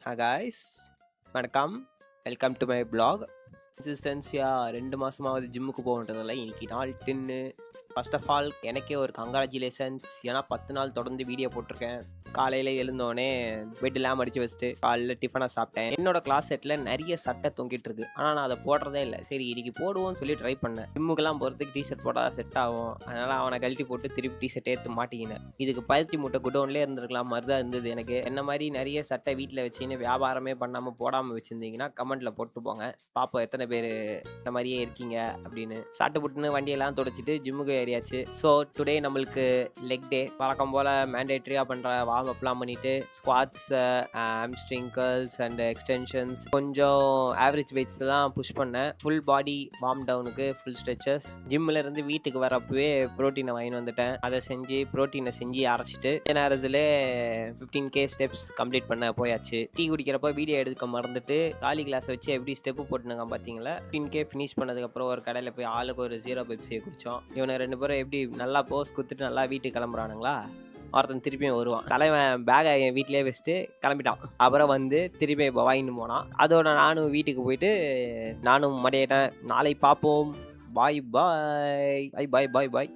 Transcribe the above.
Hi guys, வணக்கம். Welcome to my blog. கன்சிஸ்டன்சியாக 2 மாதமாவது ஜிம்முக்கு போகன்றதில்ல. இன்னைக்கு நாள் 10. ஃபர்ஸ்ட் ஆஃப் ஆல் எனக்கே ஒரு கங்க்ராச்சுலேஷன்ஸ். ஏன்னா 10 நாள் தொடர்ந்து வீடியோ போட்டிருக்கேன். காலையில் எழுந்தோடனே பெட்டெல்லாம் மடித்து வச்சுட்டு காலையில் டிஃபனாக சாப்பிட்டேன். என்னோட கிளாஸ் செட்டில் நிறைய சட்டை தொங்கிட்டு இருக்கு. ஆனால் நான் அதை போடுறதே இல்லை. சரி இன்னைக்கு போடுவோம்னு சொல்லி ட்ரை பண்ணேன். ஜிம்முக்கெல்லாம் போகிறதுக்கு டிஷர்ட் போட்டால் செட் ஆகும். அதனால் அவனை கழட்டி போட்டு திருப்பி டிஷர்ட் ஏற்று மாட்டிக்கினேன். இதுக்கு பருத்தி மூட்டை குடோன்லேயே இருந்திருக்கலாம் மாதிரி தான் இருந்தது எனக்கு. என்ன மாதிரி நிறைய சட்டை வீட்டில் வச்சுன்னு வியாபாரமே பண்ணாமல் போடாமல் வச்சுருந்தீங்கன்னா கமெண்ட்டில் போட்டு போங்க. பார்ப்போம் எத்தனை பேர் இந்த மாதிரியே இருக்கீங்க அப்படின்னு. சாட்டு புட்டுன்னு வண்டியெல்லாம் தொடச்சிட்டு ஜிம்முக்கு ஏறியாச்சு. ஸோ டுடே நம்மளுக்கு லெக் டே. வழக்கம் போல் மேண்டேட்ரியாக பண்ணுற வார்ம் அப்லாம் பண்ணிவிட்டு squads, hamstring curls and extensions, கொஞ்சம் ஆவரேஜ் வெயிட்ஸ் தான் புஷ் பண்ணேன். ஃபுல் பாடி வார்ம் டவுனுக்கு ஃபுல் ஸ்ட்ரெச்சஸ். ஜிம்மில் இருந்து வீட்டுக்கு வரப்பவே ப்ரோட்டீனை வாங்கி வந்துட்டேன். அதை செஞ்சு ப்ரோட்டீனை செஞ்சு அரைச்சிட்டு நேரத்தில் 15K ஸ்டெப்ஸ் கம்ப்ளீட் பண்ண போயாச்சு. டீ குடிக்கிறப்போ வீடியோ எடுக்க மறந்துட்டு காலி கிளாஸ் வச்சு எப்படி ஸ்டெப்பு போட்டுனுங்க பார்த்தீங்களா. 15K ஃபினிஷ் பண்ணதுக்கப்புறம் ஒரு கடையில் போய் ஆளுக்கு ஒரு 0 பெப்சியை குடித்தோம். இவனை 2 பேரும் எப்படி நல்லா போஸ் குத்துட்டு நல்லா வீட்டுக்கு கிளம்புறானுங்களா. ஒருத்தன் திருப்பியும் வருவான். தலைவன் பேகை என் வீட்டிலே வச்சுட்டு கிளம்பிட்டான். அப்புறம் வந்து திருப்பி இப்போ வாங்கிட்டு போனான். அதோட நானும் வீட்டுக்கு போயிட்டு நானும் மடியிட்டேன். நாளை பார்ப்போம். பாய் பாய் பாய் பாய் பாய் பாய்.